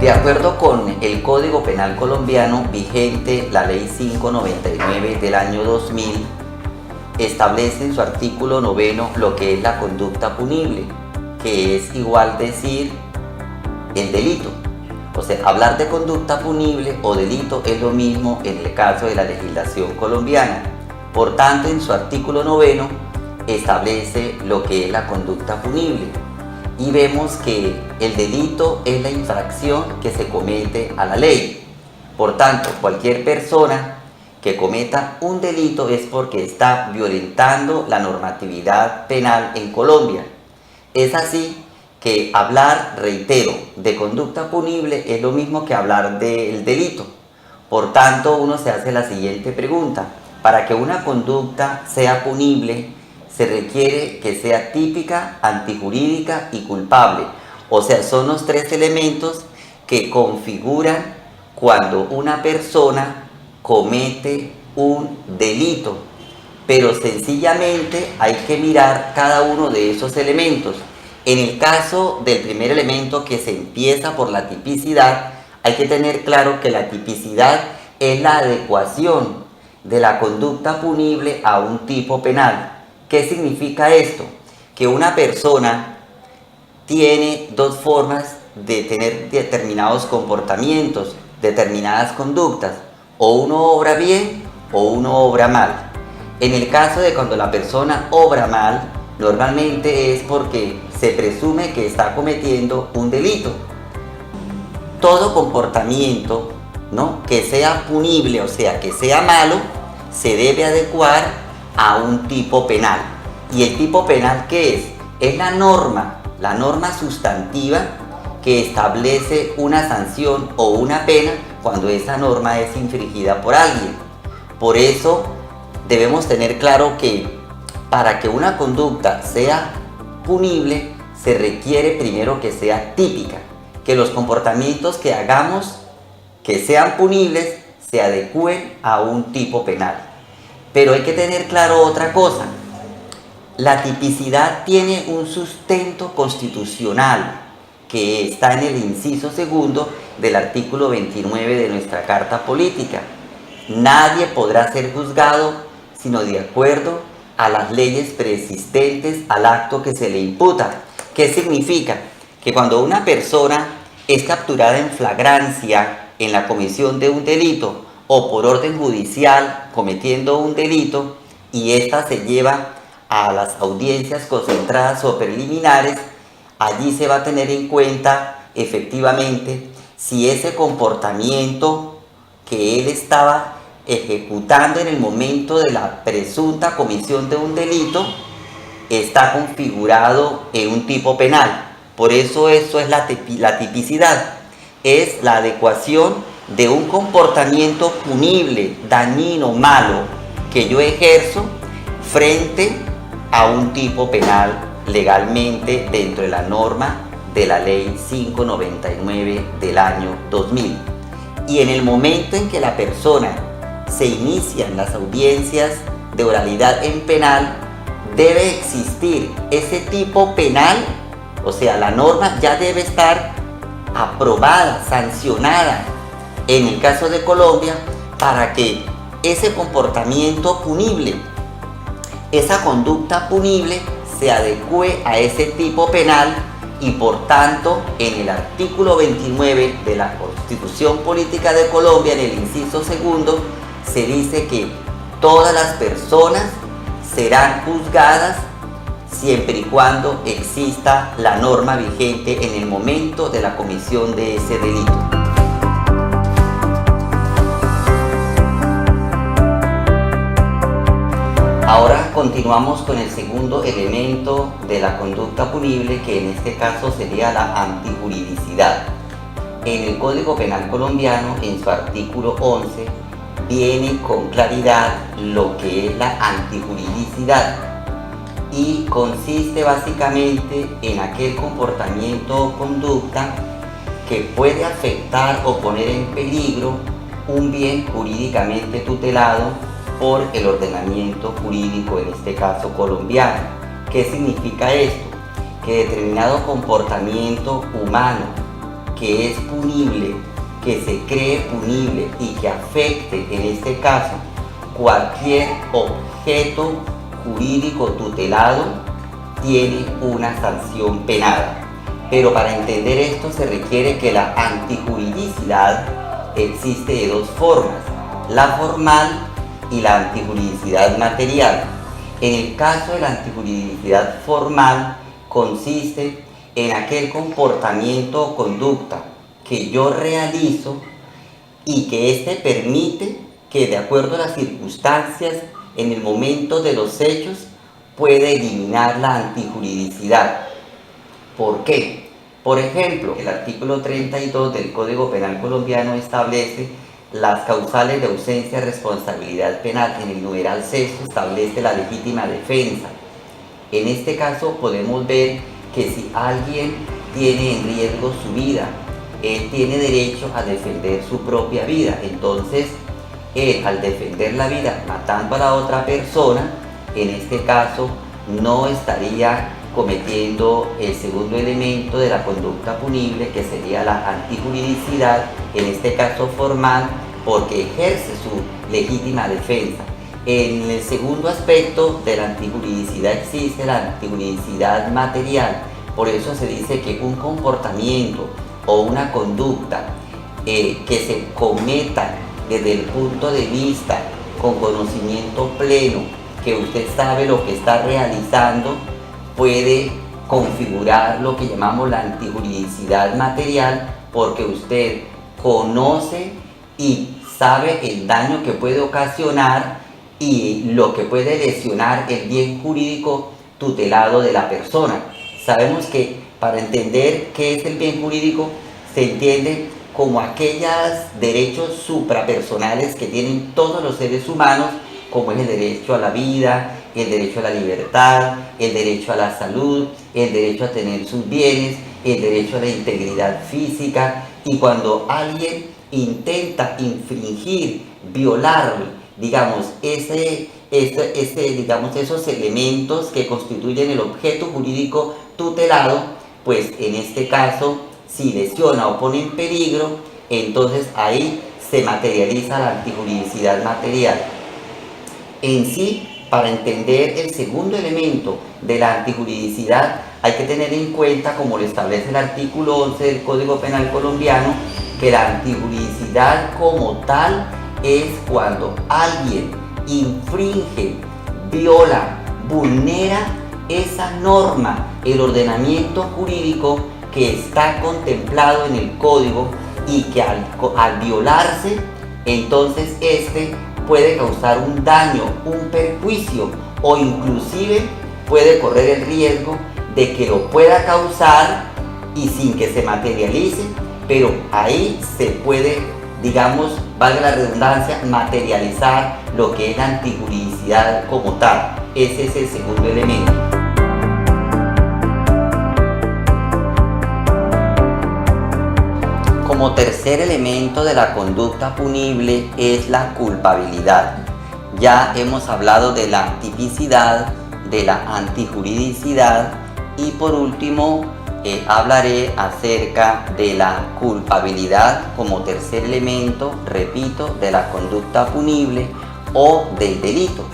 De acuerdo con el Código Penal colombiano vigente, la Ley 599 del año 2000 establece en su artículo 9 lo que es la conducta punible, que es igual decir el delito. O sea, hablar de conducta punible o delito es lo mismo en el caso de la legislación colombiana. Por tanto, en su artículo 9 establece lo que es la conducta punible. Y vemos que el delito es la infracción que se comete a la ley. Por tanto, cualquier persona que cometa un delito es porque está violentando la normatividad penal en Colombia. Es así que hablar, reitero, de conducta punible es lo mismo que hablar del delito. Por tanto, uno se hace la siguiente pregunta: para que una conducta sea punible, se requiere que sea típica, antijurídica y culpable. O sea, son los tres elementos que configuran cuando una persona comete un delito. Pero sencillamente hay que mirar cada uno de esos elementos. En el caso del primer elemento, que se empieza por la tipicidad, hay que tener claro que la tipicidad es la adecuación de la conducta punible a un tipo penal. ¿Qué significa esto? Que una persona tiene dos formas de tener determinados comportamientos, determinadas conductas. O uno obra bien o uno obra mal. En el caso de cuando la persona obra mal, normalmente es porque se presume que está cometiendo un delito. Todo comportamiento, ¿no?, que sea punible, o sea, que sea malo, se debe adecuar a un tipo penal. ¿Y el tipo penal qué es? Es la norma sustantiva que establece una sanción o una pena cuando esa norma es infringida por alguien. Por eso debemos tener claro que para que una conducta sea punible, se requiere primero que sea típica, que los comportamientos que hagamos que sean punibles se adecúen a un tipo penal. Pero hay que tener claro otra cosa: la tipicidad tiene un sustento constitucional que está en el inciso segundo del artículo 29 de nuestra Carta Política. Nadie podrá ser juzgado sino de acuerdo a las leyes preexistentes al acto que se le imputa. ¿Qué significa? Que cuando una persona es capturada en flagrancia en la comisión de un delito o por orden judicial cometiendo un delito, y ésta se lleva a las audiencias concentradas o preliminares, allí se va a tener en cuenta efectivamente si ese comportamiento que él estaba ejecutando en el momento de la presunta comisión de un delito está configurado en un tipo penal. Por eso es la tipicidad, es la adecuación de un comportamiento punible, dañino, malo, que yo ejerzo frente a un tipo penal legalmente dentro de la norma de la Ley 599 del año 2000. Y en el momento en que la persona se inician las audiencias de oralidad en penal, debe existir ese tipo penal, o sea, la norma ya debe estar aprobada, sancionada, en el caso de Colombia, para que ese comportamiento punible, esa conducta punible, se adecue a ese tipo penal. Y por tanto, en el artículo 29 de la Constitución Política de Colombia, en el inciso segundo, se dice que todas las personas serán juzgadas siempre y cuando exista la norma vigente en el momento de la comisión de ese delito. Ahora continuamos con el segundo elemento de la conducta punible, que en este caso sería la antijuridicidad. En el Código Penal colombiano, en su artículo 11, viene con claridad lo que es la antijuridicidad, y consiste básicamente en aquel comportamiento o conducta que puede afectar o poner en peligro un bien jurídicamente tutelado por el ordenamiento jurídico, en este caso colombiano. ¿Qué significa esto? Que determinado comportamiento humano que es punible, que se cree punible y que afecte, en este caso, cualquier objeto jurídico tutelado, tiene una sanción penal. Pero para entender esto se requiere que la antijuridicidad existe de dos formas, la formal y la antijuridicidad material. En el caso de la antijuridicidad formal consiste en aquel comportamiento o conducta que yo realizo y que éste permite que, de acuerdo a las circunstancias, en el momento de los hechos, puede eliminar la antijuridicidad. ¿Por qué? Por ejemplo, el artículo 32 del Código Penal colombiano establece las causales de ausencia de responsabilidad penal. En el numeral sexto establece la legítima defensa. En este caso podemos ver que si alguien tiene en riesgo su vida, él tiene derecho a defender su propia vida. Entonces, él, al defender la vida matando a la otra persona, en este caso no estaría cometiendo el segundo elemento de la conducta punible, que sería la antijuridicidad, en este caso formal, porque ejerce su legítima defensa. En el segundo aspecto de la antijuridicidad existe la antijuridicidad material. Por eso se dice que un comportamiento o una conducta que se cometa desde el punto de vista con conocimiento pleno, que usted sabe lo que está realizando, puede configurar lo que llamamos la antijuridicidad material, porque usted conoce y sabe el daño que puede ocasionar y lo que puede lesionar el bien jurídico tutelado de la persona. Sabemos que para entender qué es el bien jurídico se entiende como aquellos derechos suprapersonales que tienen todos los seres humanos, como es el derecho a la vida, el derecho a la libertad, el derecho a la salud, el derecho a tener sus bienes, el derecho a la integridad física. Y cuando alguien intenta infringir, violar, digamos, esos elementos que constituyen el objeto jurídico tutelado, pues en este caso, si lesiona o pone en peligro, entonces ahí se materializa la antijuridicidad material. En sí, para entender el segundo elemento de la antijuridicidad, hay que tener en cuenta, como lo establece el artículo 11 del Código Penal colombiano, que la antijuridicidad como tal es cuando alguien infringe, viola, vulnera esa norma, el ordenamiento jurídico que está contemplado en el código, y que al violarse, entonces este puede causar un daño, un perjuicio, o inclusive puede correr el riesgo de que lo pueda causar y sin que se materialice, pero ahí se puede, digamos, valga la redundancia, materializar lo que es la antijuridicidad como tal. Ese es el segundo elemento. Como tercer elemento de la conducta punible es la culpabilidad. Ya hemos hablado de la tipicidad, de la antijuridicidad, y por último hablaré acerca de la culpabilidad como tercer elemento, repito, de la conducta punible o del delito.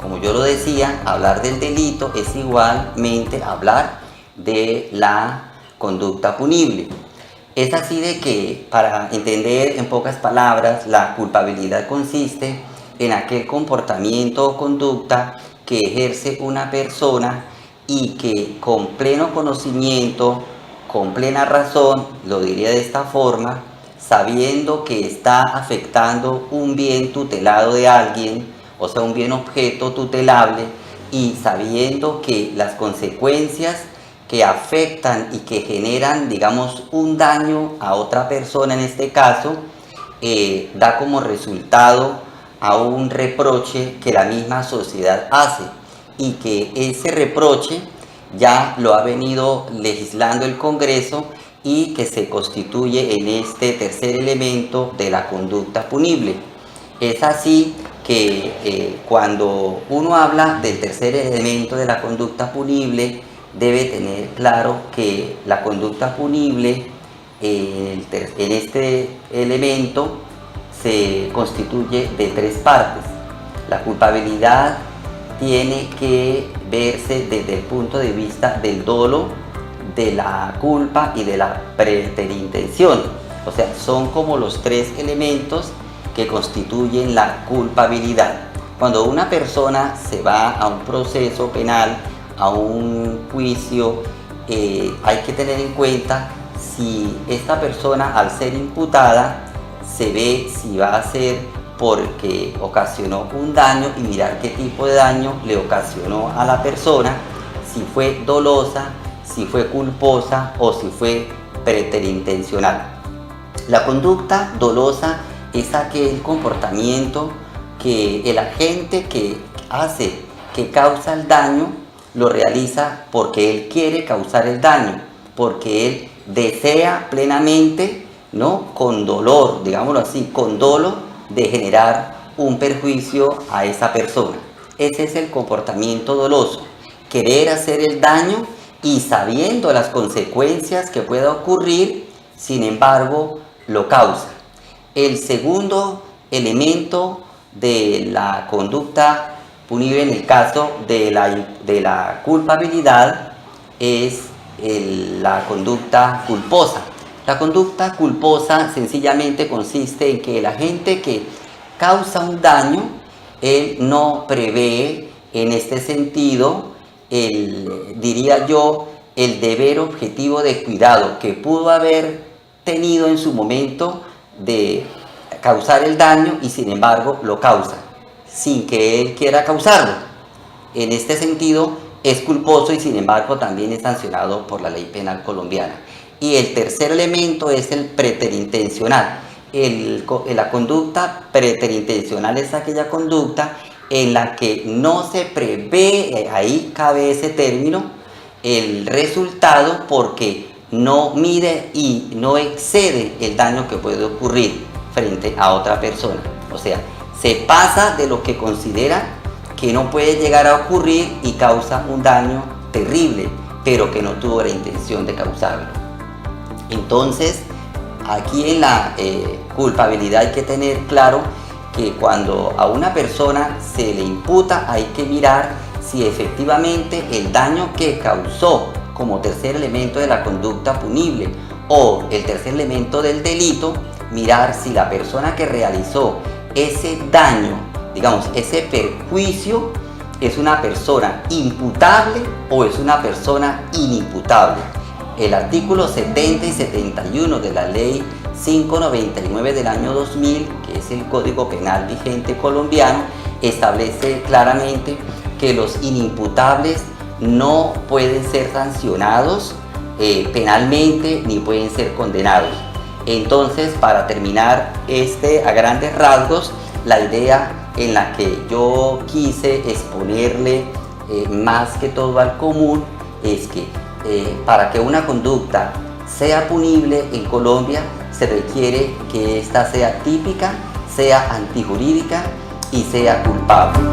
Como yo lo decía, hablar del delito es igualmente hablar de la conducta punible. Es así de que, para entender en pocas palabras, la culpabilidad consiste en aquel comportamiento o conducta que ejerce una persona y que con pleno conocimiento, con plena razón, lo diría de esta forma, sabiendo que está afectando un bien tutelado de alguien, o sea, un bien objeto tutelable, y sabiendo que las consecuencias que afectan y que generan, digamos, un daño a otra persona en este caso, da como resultado a un reproche que la misma sociedad hace, y que ese reproche ya lo ha venido legislando el Congreso y que se constituye en este tercer elemento de la conducta punible. Es así que cuando uno habla del tercer elemento de la conducta punible, debe tener claro que la conducta punible En este elemento se constituye de tres partes. La culpabilidad tiene que verse desde el punto de vista del dolo, de la culpa y de la preterintención. O sea, son como los tres elementos que constituyen la culpabilidad. Cuando una persona se va a un proceso penal, a un juicio, hay que tener en cuenta si esta persona, al ser imputada, se ve si va a ser porque ocasionó un daño y mirar qué tipo de daño le ocasionó a la persona, si fue dolosa, si fue culposa o si fue preterintencional. La conducta dolosa es aquel comportamiento que el agente que causa el daño, lo realiza porque él quiere causar el daño, porque él desea plenamente, ¿no?, con dolor, digámoslo así, con dolo, de generar un perjuicio a esa persona. Ese es el comportamiento doloso, querer hacer el daño y sabiendo las consecuencias que pueda ocurrir, sin embargo, lo causa. El segundo elemento de la conducta punible en el caso de la culpabilidad es la conducta culposa. La conducta culposa sencillamente consiste en que el agente que causa un daño, él no prevé en este sentido diría yo, el deber objetivo de cuidado que pudo haber tenido en su momento de causar el daño y sin embargo lo causa, sin que él quiera causarlo. En este sentido es culposo y sin embargo también es sancionado por la ley penal colombiana. Y el tercer elemento es el preterintencional. La conducta preterintencional es aquella conducta en la que no se prevé, ahí cabe ese término, el resultado porque no mide y no excede el daño que puede ocurrir frente a otra persona. O sea, se pasa de lo que considera que no puede llegar a ocurrir y causa un daño terrible, pero que no tuvo la intención de causarlo. Entonces, aquí en la culpabilidad hay que tener claro que cuando a una persona se le imputa hay que mirar si efectivamente el daño que causó como tercer elemento de la conducta punible o el tercer elemento del delito, mirar si la persona que realizó ese daño, digamos, ese perjuicio, es una persona imputable o es una persona inimputable. El artículo 70 y 71 de la ley 599 del año 2000, que es el Código Penal vigente colombiano, establece claramente que los inimputables no pueden ser sancionados penalmente ni pueden ser condenados. Entonces, para terminar a grandes rasgos, la idea en la que yo quise exponerle más que todo al común es que para que una conducta sea punible en Colombia se requiere que ésta sea típica, sea antijurídica y sea culpable.